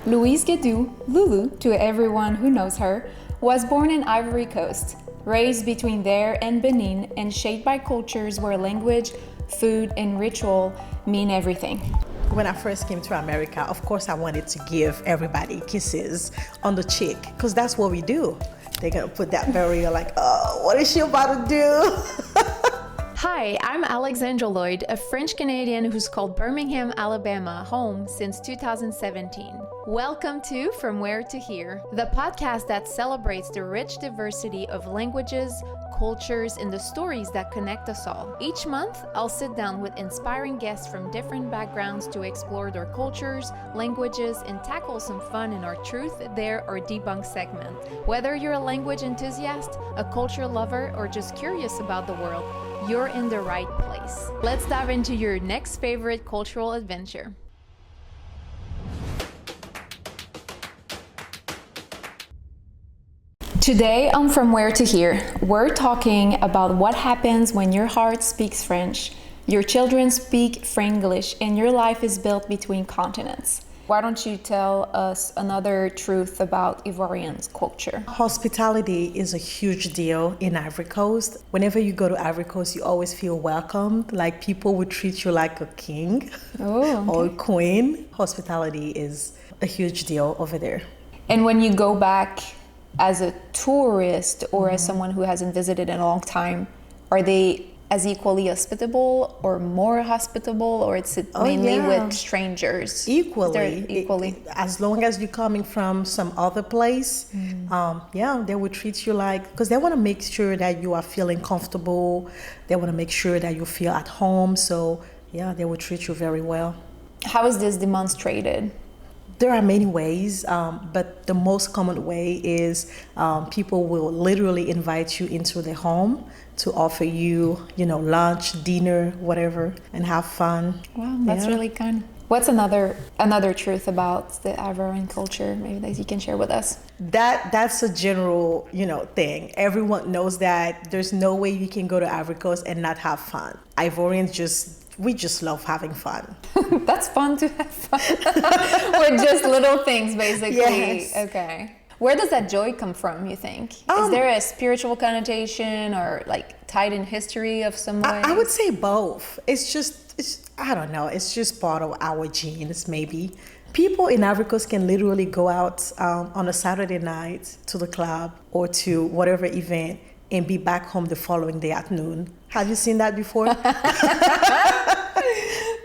Louise Guédou, Lulu to everyone who knows her, was born in Ivory Coast, raised between there and Benin and shaped by cultures where language, food, and ritual mean everything. When I first came to America, of course I wanted to give everybody kisses on the cheek, because that's what we do. They're gonna put that barrier like, oh, what is she about to do? Hi, I'm Alexandra Lloyd, a French Canadian who's called Birmingham, Alabama home since 2017. Welcome to From Where to Here, the podcast that celebrates the rich diversity of languages, cultures, and the stories that connect us all. Each month, I'll sit down with inspiring guests from different backgrounds to explore their cultures, languages, and tackle some fun in our Truth, Dare, or Debunk segment. Whether you're a language enthusiast, a culture lover, or just curious about the world, you're in the right place. Let's dive into your next favorite cultural adventure. Today on From Where to Here, we're talking about what happens when your heart speaks French, your children speak Franglish, and your life is built between continents. Why don't you tell us another truth about Ivorian culture? Hospitality is a huge deal in Ivory Coast. Whenever you go to Ivory Coast, you always feel welcomed. Like people would treat you like a king or a queen. Hospitality is a huge deal over there. And when you go back as a tourist or as someone who hasn't visited in a long time, are they as equally hospitable or more hospitable, or it's mainly with strangers? Equally. As long as you're coming from some other place, they will treat you like, because they want to make sure that you are feeling comfortable. They want to make sure that you feel at home. So they will treat you very well. How is this demonstrated? There are many ways, but the most common way is people will literally invite you into their home to offer you, lunch, dinner, whatever, and have fun. Wow, that's really kind. What's another truth about the Ivorian culture, maybe that you can share with us? That's a general, thing. Everyone knows that there's no way you can go to Ivory Coast and not have fun. Ivorians we just love having fun. That's fun to have fun with just little things, basically. Yes. Okay. Where does that joy come from, you think? Is there a spiritual connotation or like tied in history of some way? I would say both. I don't know. It's just part of our genes, maybe. People in Ivory Coast can literally go out on a Saturday night to the club or to whatever event and be back home the following day at noon. Have you seen that before?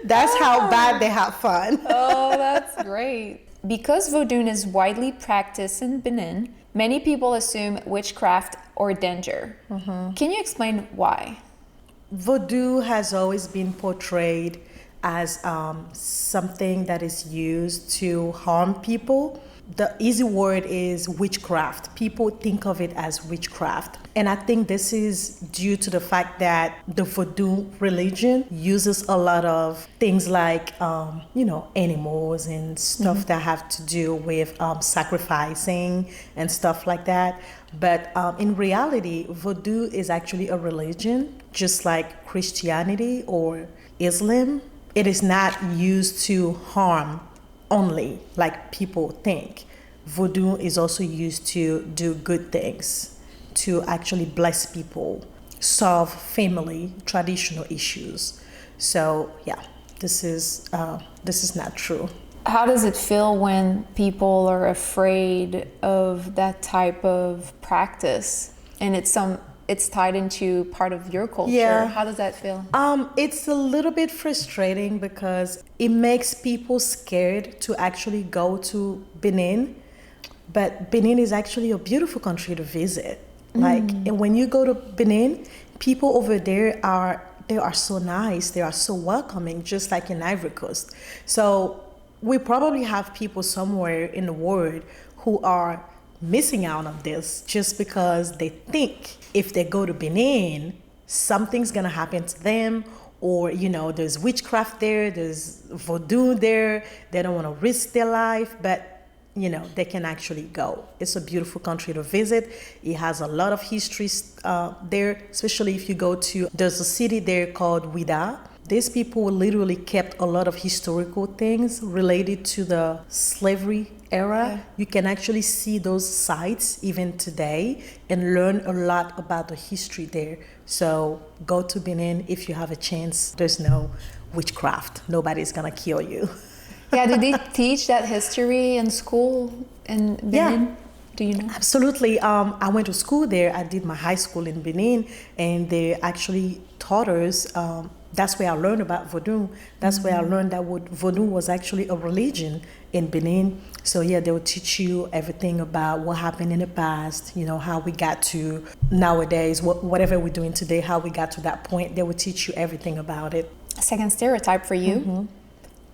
That's how bad they have fun. Oh, that's great. Because Voodoo is widely practiced in Benin, many people assume witchcraft or danger. Can you explain why? Voodoo has always been portrayed as something that is used to harm people. The easy word is witchcraft. People think of it as witchcraft. And I think this is due to the fact that the Voodoo religion uses a lot of things like, animals and stuff that have to do with sacrificing and stuff like that. But in reality, Voodoo is actually a religion, just like Christianity or Islam. It is not used to harm only like people think. Voodoo is also used to do good things, to actually bless people, solve family traditional issues. So this is not true. How does it feel when people are afraid of that type of practice and it's tied into part of your culture? Yeah. How does that feel? It's a little bit frustrating because it makes people scared to actually go to Benin. But Benin is actually a beautiful country to visit. And when you go to Benin, people over there are so nice. They are so welcoming, just like in Ivory Coast. So we probably have people somewhere in the world who are missing out on this just because they think if they go to Benin, something's gonna happen to them, or there's witchcraft there, there's voodoo there, they don't want to risk their life, but they can actually go. It's a beautiful country to visit. It has a lot of history there, especially if you go to, there's a city there called Ouida. These people literally kept a lot of historical things related to the slavery era, you can actually see those sites even today and learn a lot about the history there. So go to Benin if you have a chance. There's no witchcraft. Nobody's gonna kill you. Yeah, do they teach that history in school in Benin? Yeah. Do you know? Absolutely. I went to school there. I did my high school in Benin, and they actually taught us. That's where I learned about Voodoo. That's where I learned that Voodoo was actually a religion in Benin. So yeah, they will teach you everything about what happened in the past, how we got to nowadays, whatever we're doing today, how we got to that point. They will teach you everything about it. A second stereotype for you.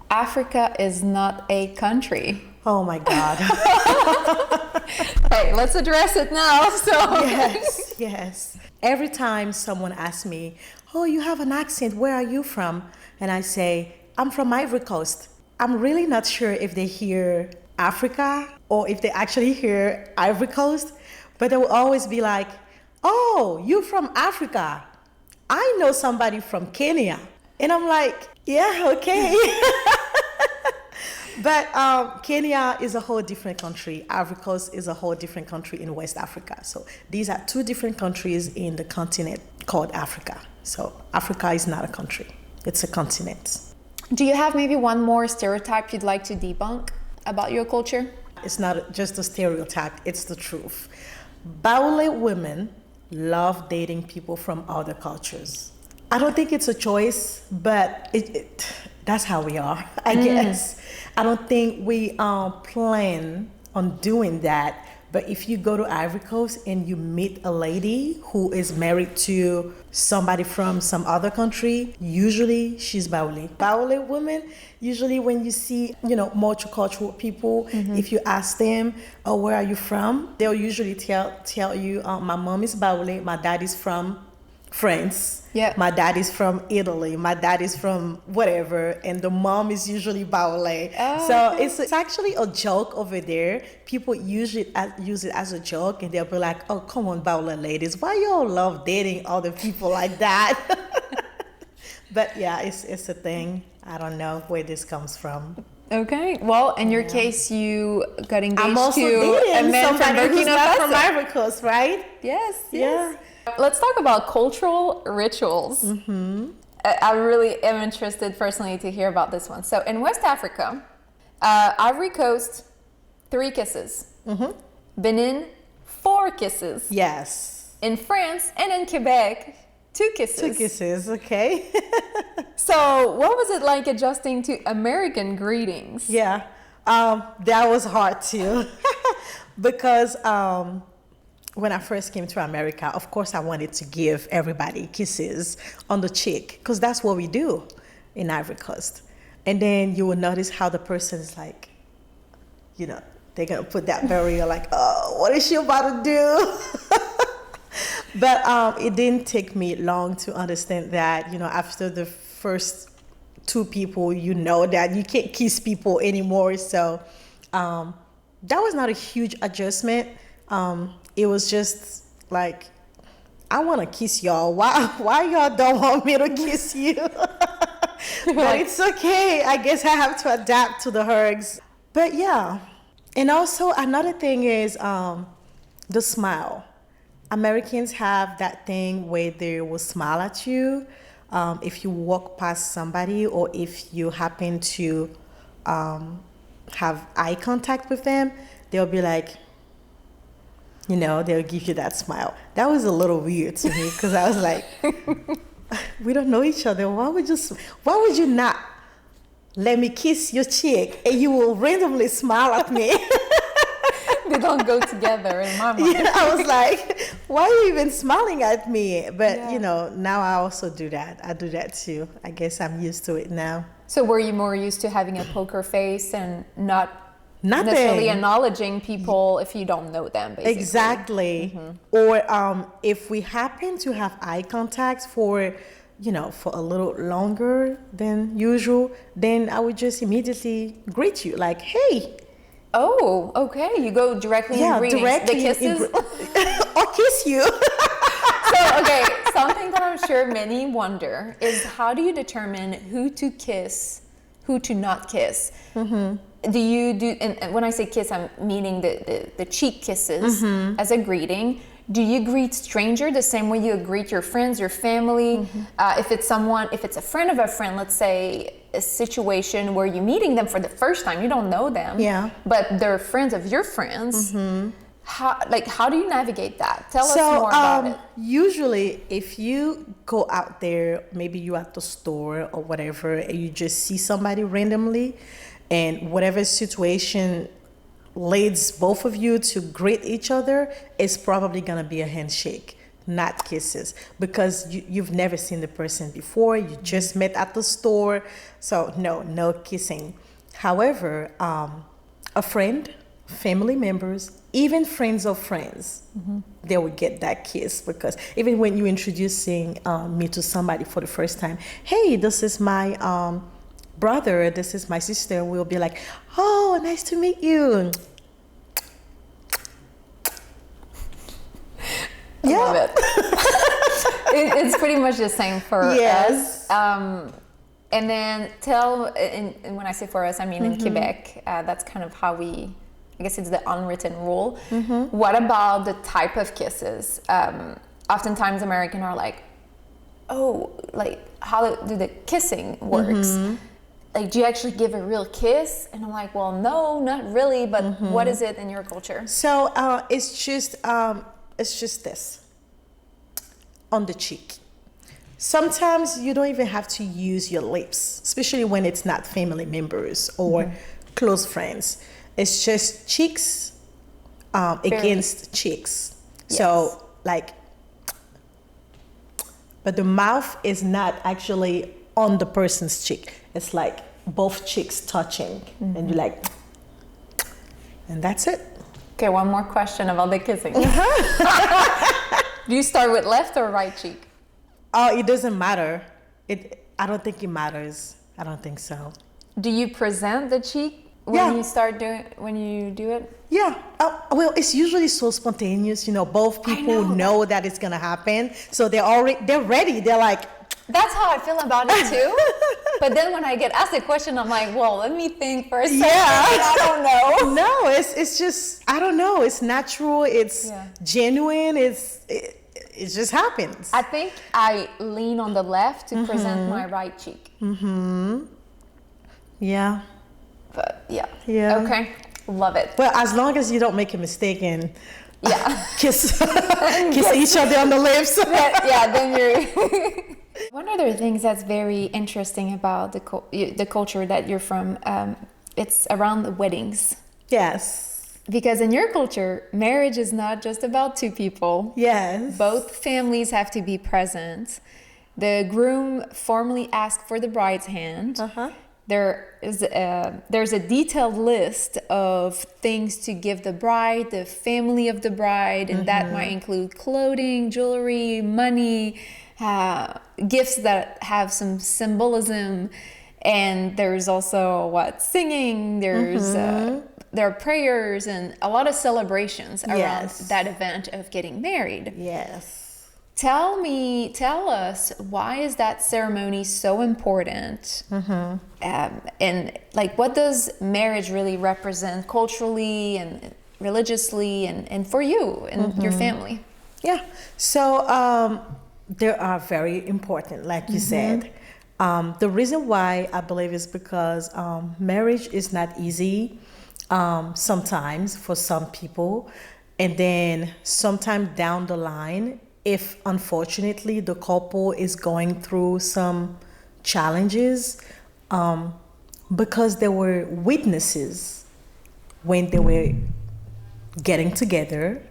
Africa is not a country. Oh my God. Hey, let's address it now. Yes. Every time someone asks me, oh, you have an accent, where are you from? And I say, I'm from Ivory Coast. I'm really not sure if they hear Africa or if they actually hear Ivory Coast, but they will always be like, oh, you from Africa. I know somebody from Kenya. And I'm like, yeah, okay. But Kenya is a whole different country. Ivory Coast is a whole different country in West Africa. So these are two different countries in the continent called Africa. So Africa is not a country. It's a continent. Do you have maybe one more stereotype you'd like to debunk about your culture? It's not just a stereotype, it's the truth. Baoulé women love dating people from other cultures. I don't think it's a choice, but that's how we are, I guess. I don't think we plan on doing that. But if you go to Ivory Coast and you meet a lady who is married to somebody from some other country, usually she's Baoulé. Baoulé women, usually when you see, multicultural people, if you ask them, oh, where are you from? They'll usually tell you, my mom is Baoulé, my dad is from France. Yeah. My dad is from Italy. My dad is from whatever. And the mom is usually Baoulé. Oh, so okay. it's actually a joke over there. People use it as a joke. And they'll be like, oh, come on, Baoulé ladies. Why y'all love dating other people like that? But yeah, it's a thing. I don't know where this comes from. Okay. Well, in your case, you got engaged I'm also to dating a man from somebody who's Burkina not from Faso. Ivory Coast, right? Yes. Yeah. Let's talk about cultural rituals. I really am interested personally to hear about this one. So in West Africa, Ivory Coast, 3 kisses. Benin, 4 kisses. Yes. In France and in Quebec, 2 kisses. 2 kisses, okay. So what was it like adjusting to American greetings? Yeah, that was hard too. Because when I first came to America, of course I wanted to give everybody kisses on the cheek, because that's what we do in Ivory Coast. And then you will notice how the person is like, they're gonna put that barrier like, oh, what is she about to do? But it didn't take me long to understand that, after the first 2 people, that you can't kiss people anymore. So that was not a huge adjustment. It was just like, I want to kiss y'all. Why y'all don't want me to kiss you? But it's okay. I guess I have to adapt to the hugs. But yeah. And also another thing is the smile. Americans have that thing where they will smile at you if you walk past somebody, or if you happen to have eye contact with them, they'll be like, they'll give you that smile. That was a little weird to me, because I was like, we don't know each other. Why would you not let me kiss your cheek and you will randomly smile at me? They don't go together in my mind. Yeah, I was like, why are you even smiling at me? But, now I also do that. I do that too. I guess I'm used to it now. So were you more used to having a poker face and not Nothing. necessarily acknowledging people if you don't know them, basically? Exactly. Or if we happen to have eye contact for a little longer than usual, then I would just immediately greet you like, hey. Oh, okay. You go directly in greetings. Directly the kisses? Or kiss you. So, okay, something that I'm sure many wonder is, how do you determine who to kiss, who to not kiss? do you do, and when I say kiss, I'm meaning the cheek kisses as a greeting. Do you greet stranger the same way you greet your friends, your family? If it's a friend of a friend, let's say a situation where you're meeting them for the first time, you don't know them, but they're friends of your friends. How do you navigate that? Tell us more about it. Usually, if you go out there, maybe you're at the store or whatever, and you just see somebody randomly, and whatever situation leads both of you to greet each other, it's probably gonna be a handshake, not kisses, because you've never seen the person before. You just met at the store, so no kissing. However, a friend, family members, even friends of friends, they will get that kiss, because even when you're introducing me to somebody for the first time, hey, this is my brother, this is my sister, we'll be like, oh, nice to meet you. I love it. It's pretty much the same for us. And then and when I say for us, I mean in Quebec, that's kind of how I guess it's the unwritten rule. What about the type of kisses? Oftentimes Americans are like, oh, like how do the kissing works? Like, do you actually give a real kiss? And I'm like, well, no, not really, but what is it in your culture? So it's just this, on the cheek. Sometimes you don't even have to use your lips, especially when it's not family members or close friends. It's just cheeks against cheeks. Yes. So like, but the mouth is not actually on the person's cheek. It's like both cheeks touching, and you're like, and that's it. Okay, one more question about the kissing. Do you start with left or right cheek? Oh, it doesn't matter. I don't think it matters. I don't think so. Do you present the cheek when you do it? Yeah. Well, it's usually so spontaneous. Both people know that it's gonna happen, so they're ready. They're like. That's how I feel about it too. But then when I get asked a question, I'm like, well, let me think for a second. I don't know. No, it's just, I don't know. It's natural. It's genuine. It just happens. I think I lean on the left to present my right cheek. Yeah. But yeah. Okay. Love it. Well, as long as you don't make a mistake and kiss each other on the lips. Then you're... One other thing that's very interesting about the culture that you're from, it's around the weddings. Yes. Because in your culture, marriage is not just about two people. Yes. Both families have to be present. The groom formally asks for the bride's hand. There's a detailed list of things to give the bride, the family of the bride, and that might include clothing, jewelry, money, gifts that have some symbolism. And there's also singing, there are prayers and a lot of celebrations around that event of getting married. Yes. Tell us, why is that ceremony so important? And what does marriage really represent culturally and religiously and for you and your family? Yeah. So they are very important, like you said. The reason why I believe is because marriage is not easy sometimes for some people. And then sometime down the line, if unfortunately the couple is going through some challenges, because there were witnesses when they were getting together,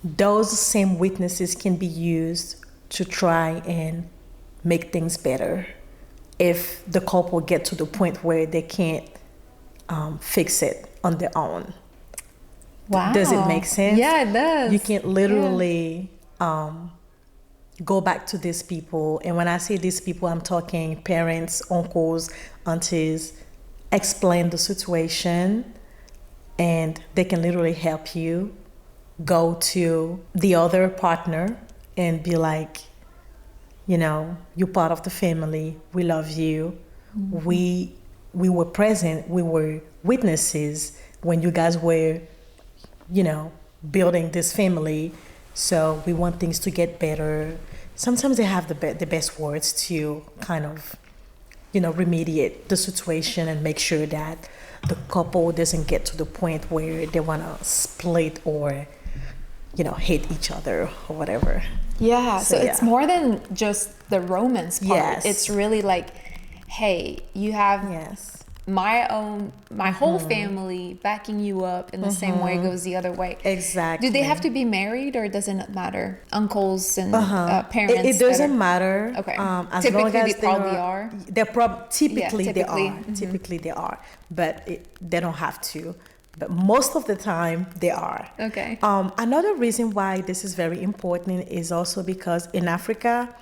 those same witnesses can be used to try and make things better if the couple get to the point where they can't fix it on their own. Wow. Does it make sense? Yeah, it does. You can literally go back to these people. And when I say these people, I'm talking parents, uncles, aunties, explain the situation, and they can literally help you go to the other partner and be like, you're part of the family. We love you. We we were present, we were witnesses when you guys were, building this family. So we want things to get better. Sometimes they have the best words to kind of, remediate the situation and make sure that the couple doesn't get to the point where they want to split or, hate each other or whatever. Yeah, so it's more than just the romance part. Yes. It's really like, hey, you have my whole family backing you up in the same way goes the other way. Exactly. Do they have to be married or doesn't it matter? Uncles and parents? It doesn't matter. Okay. As typically long as they probably are. Typically they are. Mm-hmm. Typically they are. But they don't have to. But most of the time they are. Okay. Another reason why this is very important is also because in Africa,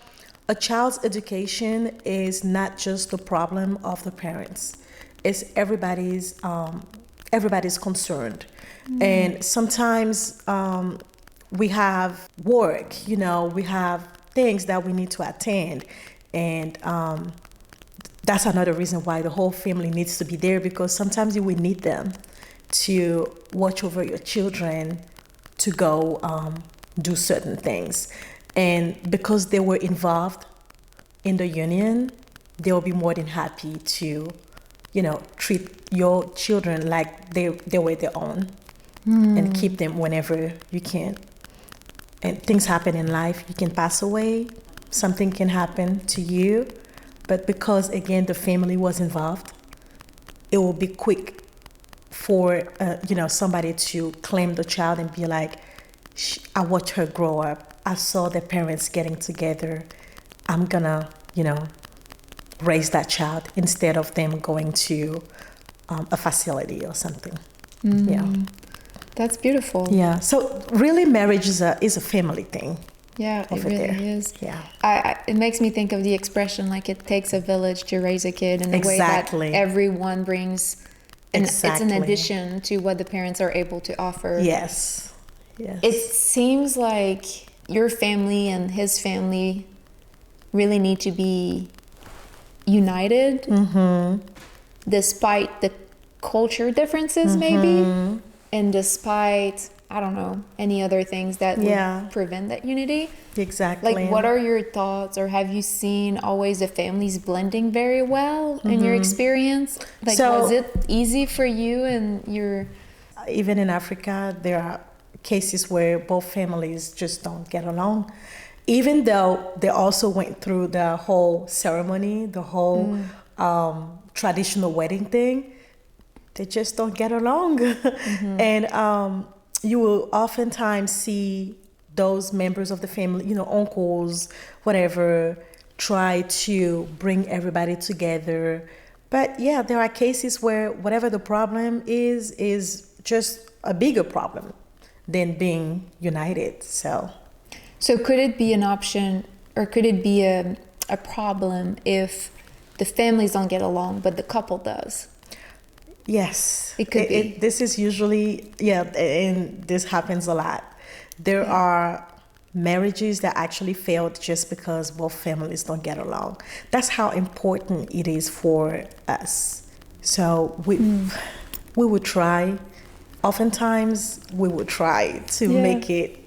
a child's education is not just the problem of the parents. It's everybody's concerned. And sometimes we have work, we have things that we need to attend. And that's another reason why the whole family needs to be there, because sometimes you will need them to watch over your children, to go do certain things. And because they were involved in the union, they'll be more than happy to, treat your children like they were their own and keep them whenever you can. And things happen in life. You can pass away. Something can happen to you. But because, again, the family was involved, it will be quick for, somebody to claim the child and be like, I watched her grow up. I saw the parents getting together. I'm gonna, raise that child instead of them going to a facility or something. Yeah. That's beautiful. Yeah. So really marriage is a family thing. Yeah, it really is. Yeah. It makes me think of the expression, like it takes a village to raise a kid, in the way that everyone brings, and it's an addition to what the parents are able to offer. Yes. Yes. It seems like your family and his family really need to be united, despite the culture differences, maybe, and despite, I don't know, any other things that would prevent that unity. Exactly. Like, what are your thoughts, or have you seen always the families blending very well in your experience? Like, was it easy for you and your... Even in Africa, there are cases where both families just don't get along. Even though they also went through the whole ceremony, the whole traditional wedding thing, they just don't get along. And you will oftentimes see those members of the family, uncles, whatever, try to bring everybody together. But yeah, there are cases where whatever the problem is just a bigger problem than being united. So could it be an option, or could it be a problem if the families don't get along, but the couple does? Yes. It could be. This is usually, and this happens a lot. There are marriages that actually failed just because both families don't get along. That's how important it is for us. So we would try, oftentimes we would try to make it,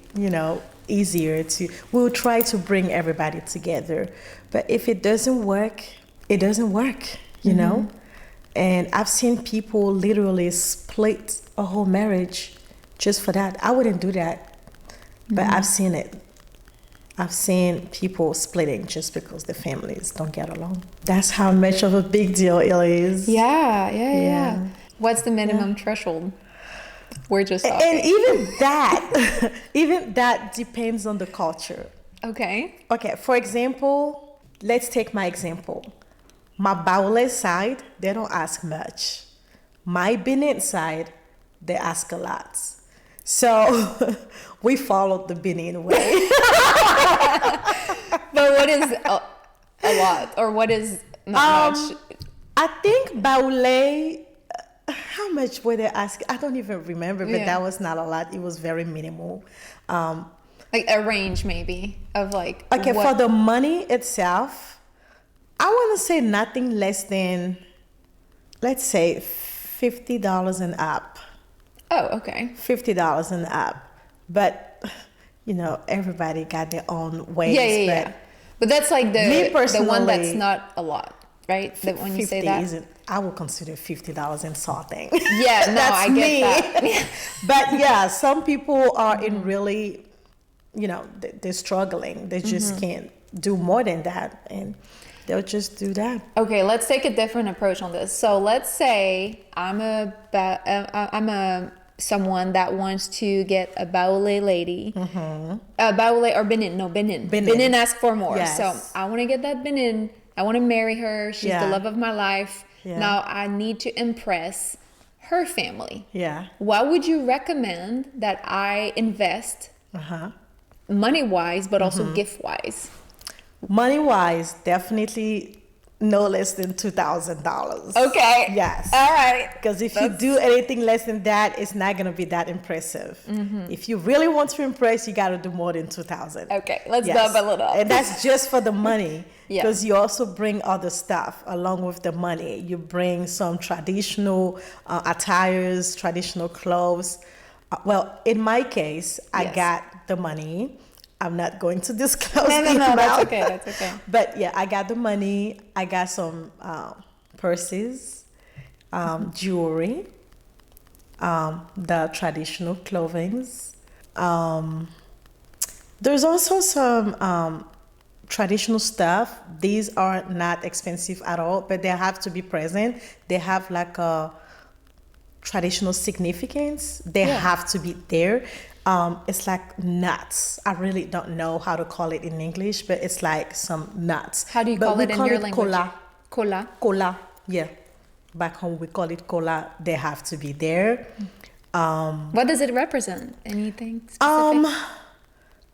easier we will try to bring everybody together. But if it doesn't work, it doesn't work, And I've seen people literally split a whole marriage just for that. I wouldn't do that, but I've seen it. I've seen people splitting just because the families don't get along. That's how much of a big deal it is. Yeah. What's the minimum threshold? We're just talking. And even that depends on the culture. Okay. For example, let's take my example. My Baoulé side, they don't ask much. My Benin side, they ask a lot. So we followed the Benin way. But what is a lot, or what is not much? I think Baoulé, how much were they asking? I don't even remember, but that was not a lot. It was very minimal. Like a range maybe of like... Okay, for the money itself, I want to say nothing less than let's say $50 and up. Oh, okay. $50 and up. But, everybody got their own ways. Yeah. But that's like Me the one that's personally, not a lot, right? That when you say that. I would consider $50 insulting. Yeah, no, That's I get me. that. But yeah, some people are in really, they're struggling. They just can't do more than that. And they'll just do that. Okay, let's take a different approach on this. So let's say I'm someone that wants to get a Baoulé lady. Baoulé or Benin. No, Benin. Benin asked for more. Yes. So I want to get that Benin. I want to marry her. She's the love of my life. Yeah. Now I need to impress her family. Yeah. What would you recommend that I invest money-wise, but also gift-wise? Money-wise, definitely no less than $2,000. Okay. Yes. All right. Because if you do anything less than that, it's not going to be that impressive. If you really want to impress, you got to do more than $2,000. Okay. Let's double it up. And that's just for the money. Yeah. Because you also bring other stuff along with the money. You bring some traditional attires, traditional clothes. Well, in my case, I got the money. I'm not going to disclose the amount. That's okay. But yeah, I got the money. I got some purses, jewelry, the traditional clothings. There's also some traditional stuff. These are not expensive at all, but they have to be present. They have like a traditional significance. They have to be there. It's like nuts. I really don't know how to call it in English, but it's like some nuts. How do you call it in your language? Cola. Cola. Cola. Yeah. Back home we call it cola. They have to be there. What does it represent? Anything specific?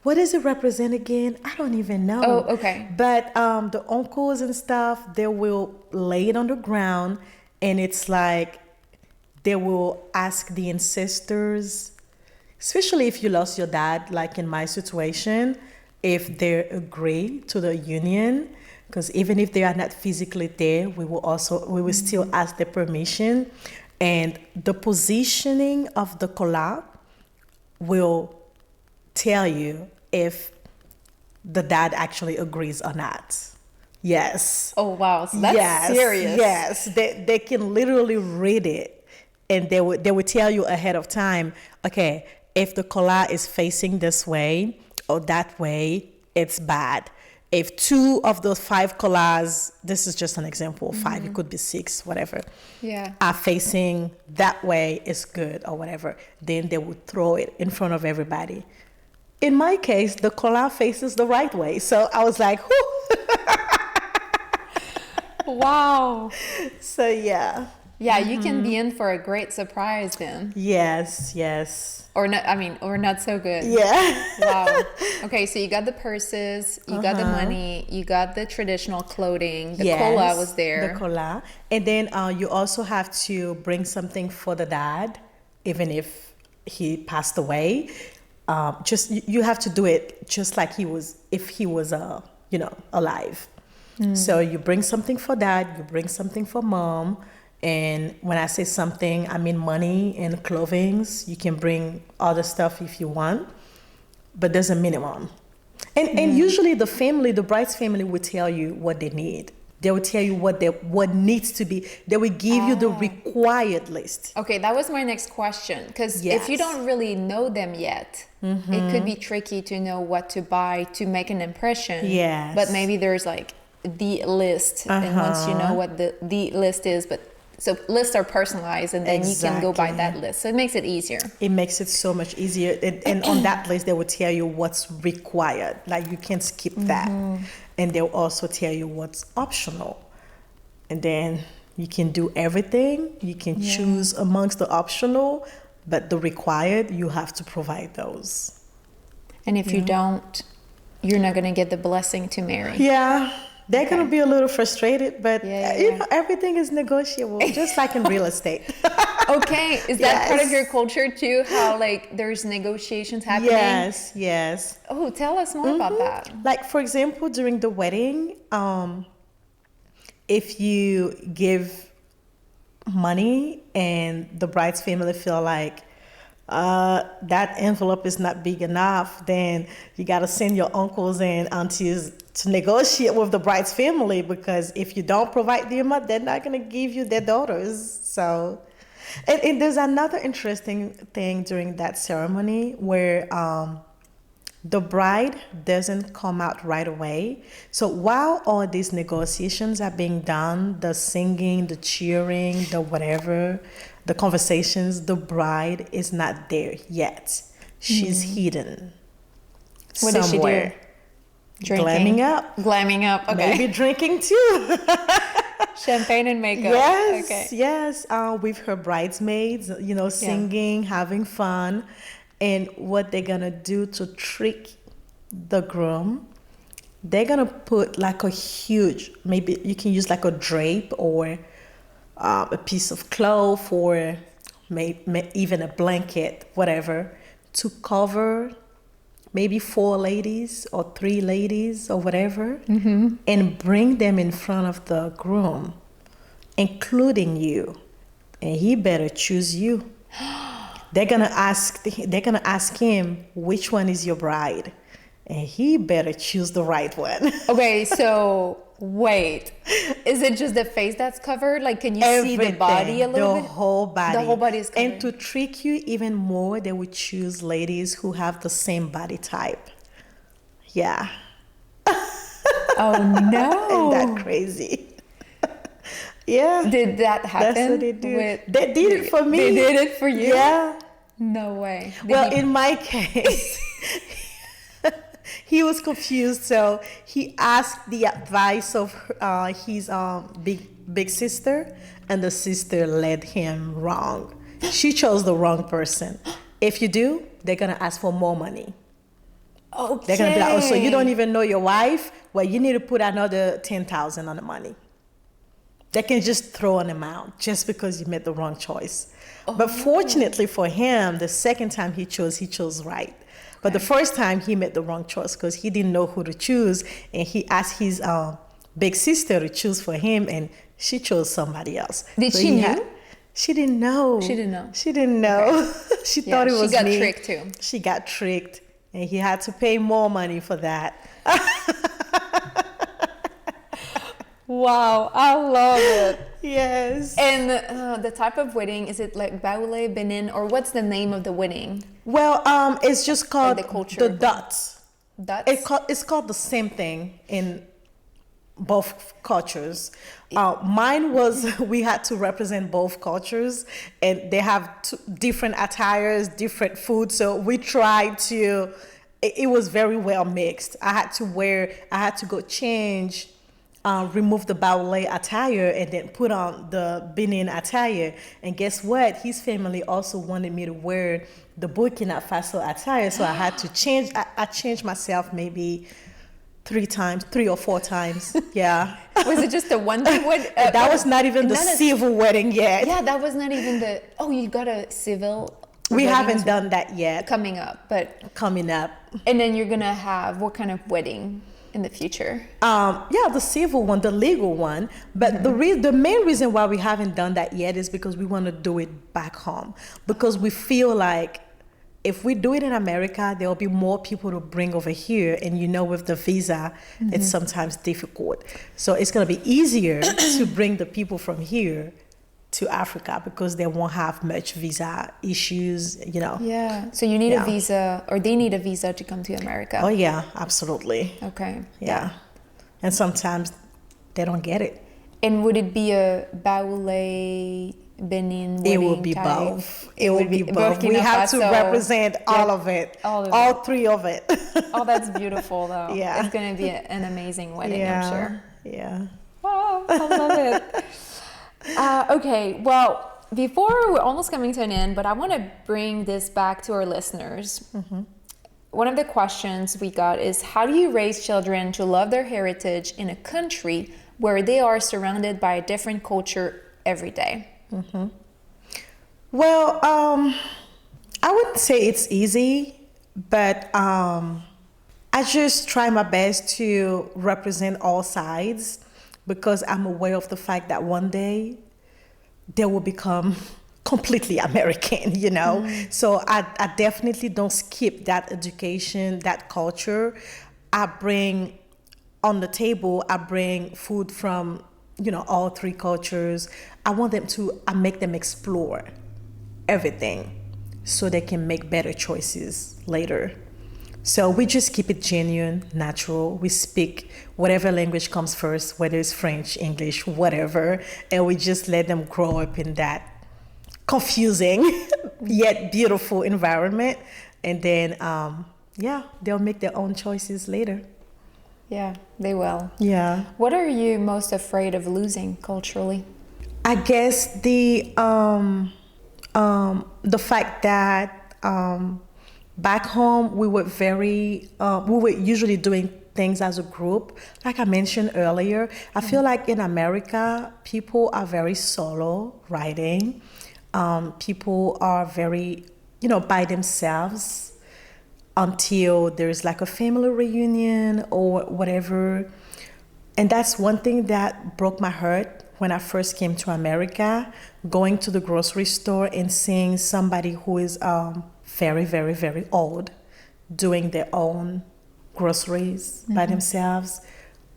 What does it represent again? I don't even know. Oh, okay. But the uncles and stuff, they will lay it on the ground, and it's like they will ask the ancestors, especially if you lost your dad, like in my situation, if they agree to the union, because even if they are not physically there, we will still ask the permission, and the positioning of the kola will tell you if the dad actually agrees or not. Yes. Oh wow, so that's serious. Yes, they can literally read it, and they will tell you ahead of time. Okay, if the kola is facing this way or that way, it's bad. If 2 of those 5 kolas, this is just an example, 5, it could be 6, whatever, are facing that way, it's good or whatever, then they would throw it in front of everybody. In my case, the kola faces the right way. So I was like, whoo. Wow. So yeah. Yeah, you can be in for a great surprise then. Yes. Or not, or not so good. Yeah. Wow. Okay, so you got the purses, you got the money, you got the traditional clothing, the cola was there. The cola. And then you also have to bring something for the dad, even if he passed away. You have to do it just like if he was alive. So you bring something for dad, you bring something for mom. And when I say something, I mean money and clothing. You can bring other stuff if you want, but there's a minimum. And usually the bride's family will tell you what they need. They will tell you what needs to be. They will give you the required list. Okay, that was my next question. Because if you don't really know them yet, it could be tricky to know what to buy to make an impression. Yes. But maybe there's like the list. And once you know what the list is, so lists are personalized, and then you can go by that list. So it makes it easier. It makes it so much easier. And on that list, they will tell you what's required. Like you can't skip that. And they'll also tell you what's optional. And then you can do everything. You can choose amongst the optional, but the required, you have to provide those. And if you don't, you're not going to get the blessing to marry. Yeah. They're going to be a little frustrated, but everything is negotiable, just like in real estate. Okay. Is that part of your culture too? How like there's negotiations happening? Yes. Oh, tell us more about that. Like, for example, during the wedding, if you give money and the bride's family feel like that envelope is not big enough, then you got to send your uncles and aunties to negotiate with the bride's family, because if you don't provide the amount, they're not going to give you their daughters. So, and there's another interesting thing during that ceremony where the bride doesn't come out right away. So while all these negotiations are being done, the singing, the cheering, the whatever, the conversations, the bride is not there yet. She's hidden What somewhere. does she do? Drinking. Glamming up. Glamming up. Okay. Maybe drinking too. Champagne and makeup. Yes, Okay. yes. With her bridesmaids, singing, having fun. And what they're gonna do to trick the groom, they're gonna put like a huge, maybe you can use like a drape or a piece of cloth or even a blanket, whatever, to cover maybe 4 ladies or 3 ladies or whatever, and bring them in front of the groom, including you. And he better choose you. They're gonna ask him, which one is your bride, and he better choose the right one. Okay, so wait, is it just the face that's covered? Like, can you see the body a little bit? The whole body. The whole body is covered. And to trick you even more, they would choose ladies who have the same body type. Yeah. Oh no! Isn't that crazy? Yeah. Did that happen? That's what they do. They did it for me. They did it for you? Yeah. No way. In my case, he was confused, so he asked the advice of his big sister, and the sister led him wrong. She chose the wrong person. If you do, they're gonna ask for more money. Okay. They're gonna be like, oh, so you don't even know your wife? Well, you need to put another 10,000 on the money. They can just throw an amount just because you made the wrong choice. Oh. But fortunately for him, the second time he chose right. But the first time he made the wrong choice because he didn't know who to choose, and he asked his big sister to choose for him, and she chose somebody else. Did she know? She didn't know. She didn't know. She didn't know. Okay. She thought it was me. She got tricked too. She got tricked, and he had to pay more money for that. Wow, I love it. Yes. And the type of wedding, is it like Baoulé, Benin, or what's the name of the wedding? Well, it's just called like the culture. The Dots. Dots? It's called the same thing in both cultures. Mine was, we had to represent both cultures, and they have different attires, different food. So we tried to, it was very well mixed. I had to go change, remove the Baoulé attire and then put on the Benin attire. And guess what? His family also wanted me to wear the Burkina Faso attire. So I had to change. I changed myself maybe 3 or 4 times. Yeah. Was it just the one thing? That was not even the civil wedding yet. Yeah, that was not even the, you got a civil. We haven't done that yet. Coming up. Coming up. And then you're going to have what kind of wedding in the future? Yeah, the civil one, the legal one. But the main reason why we haven't done that yet is because we want to do it back home. Because we feel like if we do it in America, there will be more people to bring over here. And with the visa, it's sometimes difficult. So it's going to be easier to bring the people from here to Africa because they won't have much visa issues, Yeah. So you need a visa, or they need a visa to come to America. Oh, yeah, absolutely. Okay. Yeah. And sometimes they don't get it. And would it be a Baoulé, Benin wedding? It will be type? Both. It will be both. Burkina We have to Faso. represent all of it. All 3 of it. Oh, that's beautiful, though. Yeah. It's going to be an amazing wedding, I'm sure. Yeah. Wow, I love it. Okay, well, before we're almost coming to an end, but I want to bring this back to our listeners. One of the questions we got is, how do you raise children to love their heritage in a country where they are surrounded by a different culture every day? Well, I wouldn't say it's easy, but I just try my best to represent all sides because I'm aware of the fact that one day they will become completely American, you know? So I definitely don't skip that education, that culture. I bring on the table, I bring food from, all three cultures. I make them explore everything so they can make better choices later. So we just keep it genuine, natural. We speak whatever language comes first, whether it's French, English, whatever, and we just let them grow up in that confusing yet beautiful environment. And then, they'll make their own choices later. Yeah, they will. Yeah. What are you most afraid of losing culturally? I guess the fact that back home we were usually doing things as a group. Like I mentioned earlier, I feel like in America people are very solo writing. People are very, by themselves until there's like a family reunion or whatever. And that's one thing that broke my heart when I first came to America, going to the grocery store and seeing somebody who is very, very, very old doing their own groceries by themselves.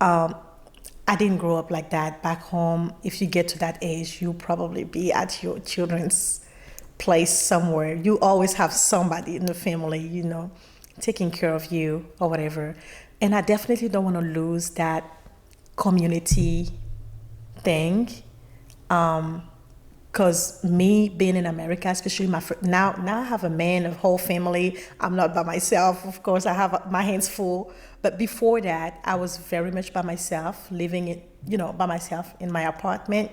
I didn't grow up like that back home. If you get to that age, you'll probably be at your children's place somewhere. You always have somebody in the family, taking care of you or whatever. And I definitely don't want to lose that community thing. Because me being in America, especially now I have a man, a whole family. I'm not by myself. Of course, I have my hands full. But before that, I was very much by myself, living by myself in my apartment.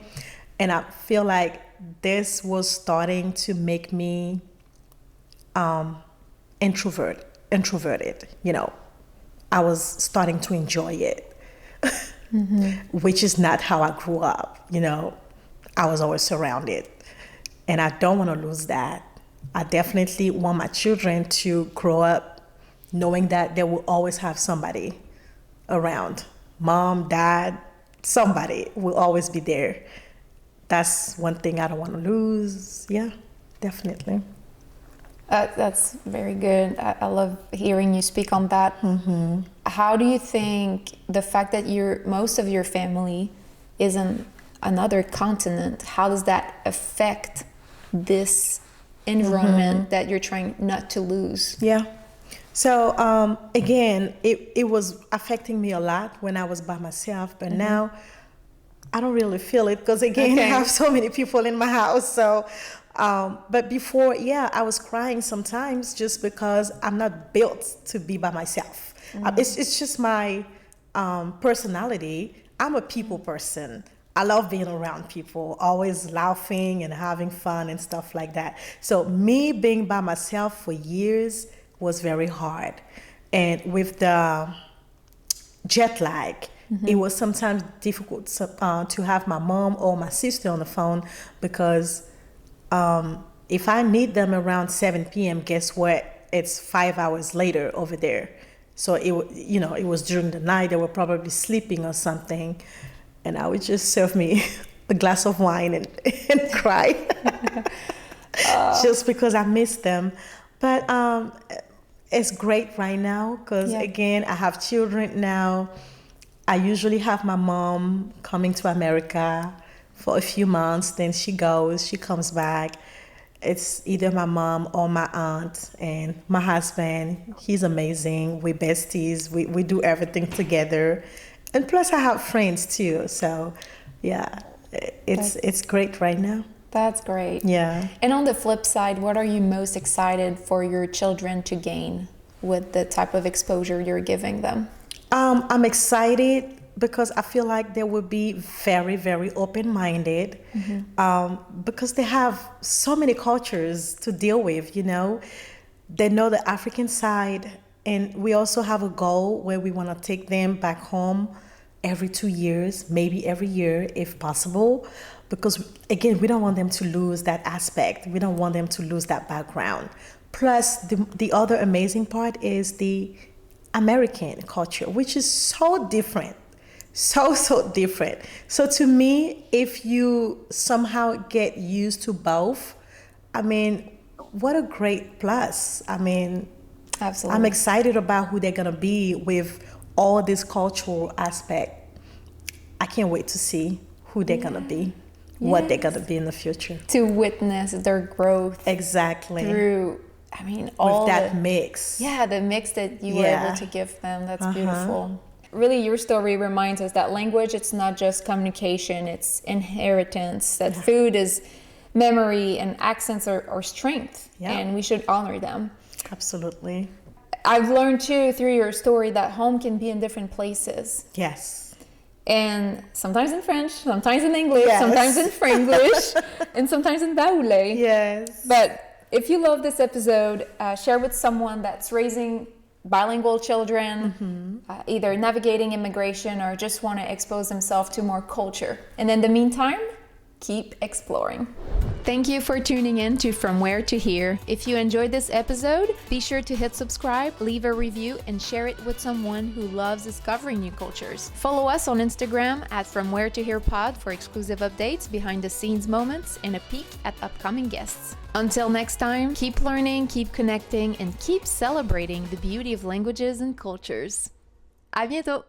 And I feel like this was starting to make me introverted. I was starting to enjoy it, which is not how I grew up. I was always surrounded, and I don't want to lose that. I definitely want my children to grow up knowing that they will always have somebody around. Mom, dad, somebody will always be there. That's one thing I don't want to lose. Yeah, definitely. That's very good. I love hearing you speak on that. How do you think the fact that most of your family is in another continent, how does that affect this environment that you're trying not to lose? Yeah. So again, it was affecting me a lot when I was by myself, but now I don't really feel it because again, I have so many people in my house. So, but before, I was crying sometimes just because I'm not built to be by myself. It's just my personality. I'm a people person. I love being around people, always laughing and having fun and stuff like that. So me being by myself for years was very hard. And with the jet lag, it was sometimes difficult to have my mom or my sister on the phone because if I need them around 7 p.m., guess what? It's 5 hours later over there. So it was during the night. They were probably sleeping or something. And I would just serve me a glass of wine and cry just because I miss them. But it's great right now because, again, I have children now. I usually have my mom coming to America for a few months. Then she comes back. It's either my mom or my aunt. And my husband, he's amazing. We're besties. We do everything together. And plus I have friends too, so it's great right now. That's great. Yeah. And on the flip side, what are you most excited for your children to gain with the type of exposure you're giving them? I'm excited because I feel like they will be very, very open-minded because they have so many cultures to deal with, They know the African side. And we also have a goal where we want to take them back home every 2 years, maybe every year if possible. Because again, we don't want them to lose that aspect. We don't want them to lose that background. Plus, the other amazing part is the American culture, which is so different so different. So to me, if you somehow get used to both, I mean, what a great plus. I mean, Absolutely. I'm excited about who they're gonna be with all this cultural aspect. I can't wait to see who they're gonna be, what they're gonna be in the future. To witness their growth. Exactly. Through, I mean, all with that mix. Yeah, the mix that you were able to give them. That's beautiful. Really, your story reminds us that language, it's not just communication, it's inheritance, that food is memory and accents are strength, and we should honor them. Absolutely. I've learned too through your story that home can be in different places. Yes. And sometimes in French, sometimes in English, sometimes in Franglish, and sometimes in Baoulé. Yes. But if you love this episode, share with someone that's raising bilingual children, either navigating immigration or just want to expose themselves to more culture. And in the meantime, keep exploring. Thank you for tuning in to From Where to Here. If you enjoyed this episode, be sure to hit subscribe, leave a review, and share it with someone who loves discovering new cultures. Follow us on Instagram at From Where to Here Pod for exclusive updates, behind the scenes moments, and a peek at upcoming guests. Until next time, keep learning, keep connecting, and keep celebrating the beauty of languages and cultures. À bientôt!